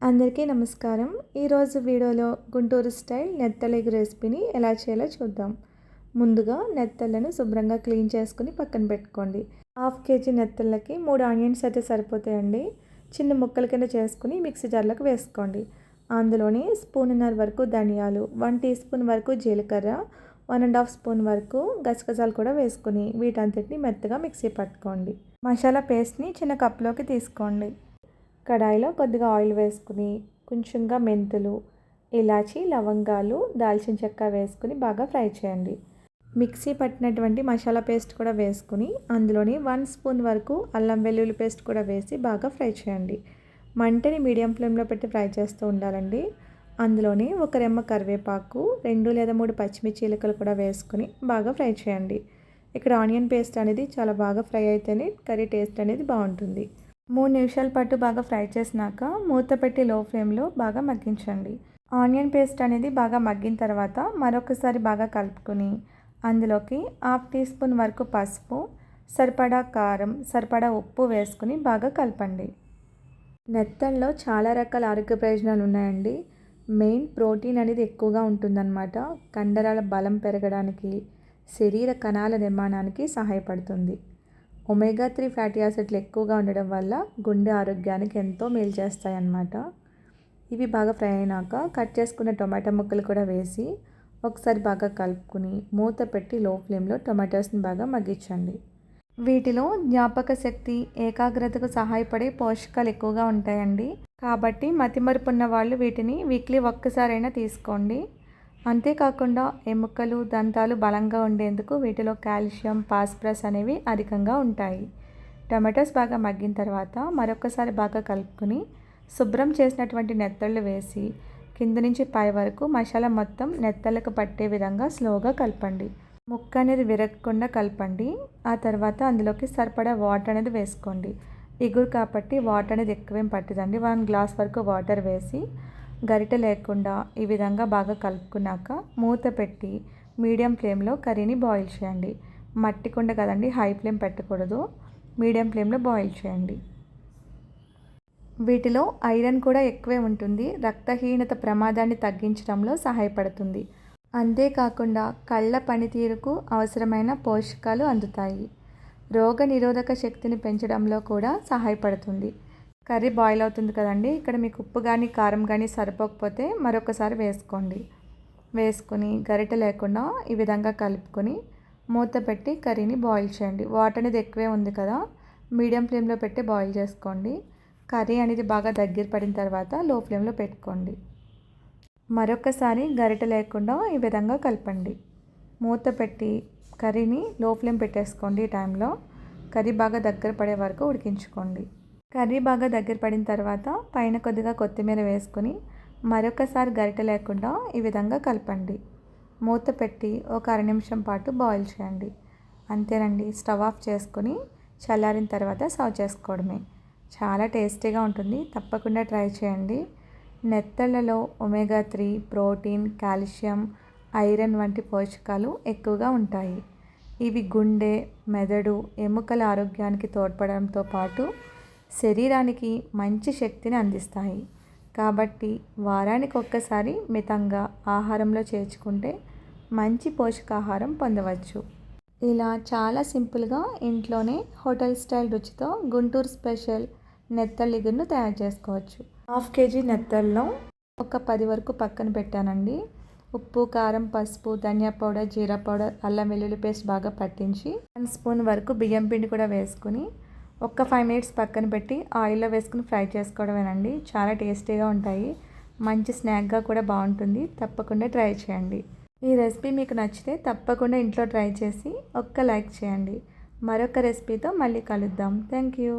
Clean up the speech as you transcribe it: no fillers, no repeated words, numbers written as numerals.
అందరికీ నమస్కారం. ఈరోజు వీడియోలో గుంటూరు స్టైల్ నెత్తలు ఎగ్ రెసిపీని ఎలా చేయాలో చూద్దాం. ముందుగా నెత్తళ్ళను శుభ్రంగా క్లీన్ చేసుకుని పక్కన పెట్టుకోండి. 1/2 కేజీ నెత్తళ్ళకి 3 ఆనియన్స్ అయితే సరిపోతాయండి. చిన్న ముక్కల కింద చేసుకుని మిక్సీ జార్లోకి వేసుకోండి. అందులోని 1.5 స్పూన్ వరకు ధనియాలు, 1 టీ స్పూన్ వరకు జీలకర్ర, 1.5 స్పూన్ వరకు గసగసాలు కూడా వేసుకుని వీటంతటిని మెత్తగా మిక్సీ పట్టుకోండి. మసాలా పేస్ట్ని చిన్న కప్లోకి తీసుకోండి. కడాయిలో కొద్దిగా ఆయిల్ వేసుకుని కొంచెంగా మెంతులు, ఇలాచి, లవంగాలు, దాల్చిన చెక్క వేసుకుని బాగా ఫ్రై చేయండి. మిక్సీ పట్టినటువంటి మసాలా పేస్ట్ కూడా వేసుకుని అందులోని 1 స్పూన్ వరకు అల్లం వెల్లుల్లి పేస్ట్ కూడా వేసి బాగా ఫ్రై చేయండి. మంటని మీడియం ఫ్లేమ్లో పెట్టి ఫ్రై చేస్తూ ఉండాలండి. అందులోని 1 రెమ్మ కరివేపాకు, 2 లేదా 3 పచ్చిమిర్చి చీలికలు కూడా వేసుకుని బాగా ఫ్రై చేయండి. ఇక్కడ ఆనియన్ పేస్ట్ అనేది చాలా బాగా ఫ్రై అయితేనే కర్రీ టేస్ట్ అనేది బాగుంటుంది. 3 నిమిషాల పాటు బాగా ఫ్రై చేసినాక మూత పెట్టి లో ఫ్లేమ్లో బాగా మగ్గించండి. ఆనియన్ పేస్ట్ అనేది బాగా మగ్గిన తర్వాత మరొకసారి బాగా కలుపుకొని అందులోకి 1/2 టీ స్పూన్ వరకు పసుపు, సరిపడా కారం, సరిపడా ఉప్పు వేసుకుని బాగా కలపండి. నెత్తల్లో చాలా రకాల ఆరోగ్య ప్రయోజనాలు ఉన్నాయండి. మెయిన్ ప్రోటీన్ అనేది ఎక్కువగా ఉంటుందన్నమాట. కండరాల బలం పెరగడానికి, శరీర కణాల నిర్మాణానికి సహాయపడుతుంది. ఒమేగా 3 ఫ్యాటీ యాసిడ్లు ఎక్కువగా ఉండడం వల్ల గుండె ఆరోగ్యానికి ఎంతో మేలు చేస్తాయన్నమాట. ఇవి బాగా ఫ్రై అయినాక కట్ చేసుకున్న టొమాటో ముక్కలు కూడా వేసి ఒకసారి బాగా కలుపుకుని మూత పెట్టి లో ఫ్లేమ్లో టొమాటోస్ని బాగా మగ్గించండి. వీటిలో జ్ఞాపక శక్తి, ఏకాగ్రతకు సహాయపడే పోషకాలు ఎక్కువగా ఉంటాయండి. కాబట్టి మతిమరుపు ఉన్న వాళ్ళు వీటిని వీక్లీ ఒక్కసారైనా తీసుకోండి. అంతేకాకుండా ఎముకలు, దంతాలు బలంగా ఉండేందుకు వీటిలో కాల్షియం, ఫాస్ఫరస్ అనేవి అధికంగా ఉంటాయి. టమాటోస్ బాగా మగ్గిన తర్వాత మరొకసారి బాగా కలుపుకొని శుభ్రం చేసినటువంటి నెత్తళ్ళు వేసి కింద నుంచి పై వరకు మసాలా మొత్తం నెత్తళ్ళకు పట్టే విధంగా స్లోగా కలపండి. ముక్క అనేది విరగకుండా కలపండి. ఆ తర్వాత అందులోకి సరిపడా వాటర్ అనేది వేసుకోండి. ఇగురు కాబట్టి వాటర్ అనేది ఎక్కువేం పట్టదండి. 1 గ్లాస్ వరకు వాటర్ వేసి గరిటె లేకుండా ఈ విధంగా బాగా కలుపుకున్నాక మూత పెట్టి మీడియం ఫ్లేమ్లో కర్రీని బాయిల్ చేయండి. మట్టి కుండ కదండి, హై ఫ్లేమ్ పెట్టకూడదు. మీడియం ఫ్లేమ్లో బాయిల్ చేయండి. వీటిలో ఐరన్ కూడా ఎక్కువే ఉంటుంది. రక్తహీనత ప్రమాదాన్ని తగ్గించడంలో సహాయపడుతుంది. అంతేకాకుండా కళ్ళ పనితీరుకు అవసరమైన పోషకాలు అందుతాయి. రోగ నిరోధక శక్తిని పెంచడంలో కూడా సహాయపడుతుంది. కర్రీ బాయిల్ అవుతుంది కదండి, ఇక్కడ మీకు ఉప్పు కానీ కారం కానీ సరిపోకపోతే మరొకసారి వేసుకోండి. వేసుకొని గరిటె లేకుండా ఈ విధంగా కలుపుకొని మూత పెట్టి కర్రీని బాయిల్ చేయండి. వాటర్ అనేది ఎక్కువే ఉంది కదా, మీడియం ఫ్లేమ్లో పెట్టి బాయిల్ చేసుకోండి. కర్రీ అనేది బాగా దగ్గర పడిన తర్వాత లో ఫ్లేమ్లో పెట్టుకోండి. మరొకసారి గరిటె లేకుండా ఈ విధంగా కలపండి. మూత పెట్టి కర్రీని లో ఫ్లేమ్ పెట్టేసుకోండి. ఈ టైంలో కర్రీ బాగా దగ్గర పడే వరకు ఉడికించుకోండి. కర్రీ బాగా దగ్గర పడిన తర్వాత పైన కొద్దిగా కొత్తిమీర వేసుకొని మరొకసారి గరిటె లేకుండా ఈ విధంగా కలపండి. మూత పెట్టి ఒక 1/2 నిమిషం పాటు బాయిల్ చేయండి. అంతేనండి, స్టవ్ ఆఫ్ చేసుకొని చల్లారిన తర్వాత సర్వ్ చేసుకోవడమే. చాలా టేస్టీగా ఉంటుంది, తప్పకుండా ట్రై చేయండి. నెత్తళ్ళలో ఒమేగా 3, ప్రోటీన్, కాల్షియం, ఐరన్ వంటి పోషకాలు ఎక్కువగా ఉంటాయి. ఇవి గుండె, మెదడు, ఎముకల ఆరోగ్యానికి తోడ్పడడంతో పాటు శరీరానికి మంచి శక్తిని అందిస్తాయి. కాబట్టి వారానికి ఒక్కసారి మితంగా ఆహారంలో చేర్చుకుంటే మంచి పోషకాహారం పొందవచ్చు. ఇలా చాలా సింపుల్గా ఇంట్లోనే హోటల్ స్టైల్ రుచితో గుంటూరు స్పెషల్ నెత్తళ్ళ ఇగురును తయారు చేసుకోవచ్చు. 1/2 కేజీ నెత్తల్లో ఒక 10 వరకు పక్కన పెట్టానండి. ఉప్పు, కారం, పసుపు, ధనియా పౌడర్, జీరా పౌడర్, అల్లం వెల్లుల్లి పేస్ట్ బాగా పట్టించి 1 స్పూన్ వరకు బియ్యం పిండి కూడా వేసుకుని ఒక 5 మినిట్స్ పక్కన పెట్టి ఆయిల్లో వేసుకుని ఫ్రై చేసుకోవడమేనండి. చాలా టేస్టీగా ఉంటాయి. మంచి స్నాక్గా కూడా బాగుంటుంది. తప్పకుండా ట్రై చేయండి. ఈ రెసిపీ మీకు నచ్చితే తప్పకుండా ఇంట్లో ట్రై చేసి ఒక్క లైక్ చేయండి. మరొక రెసిపీతో మళ్ళీ కలుద్దాం. Thank you.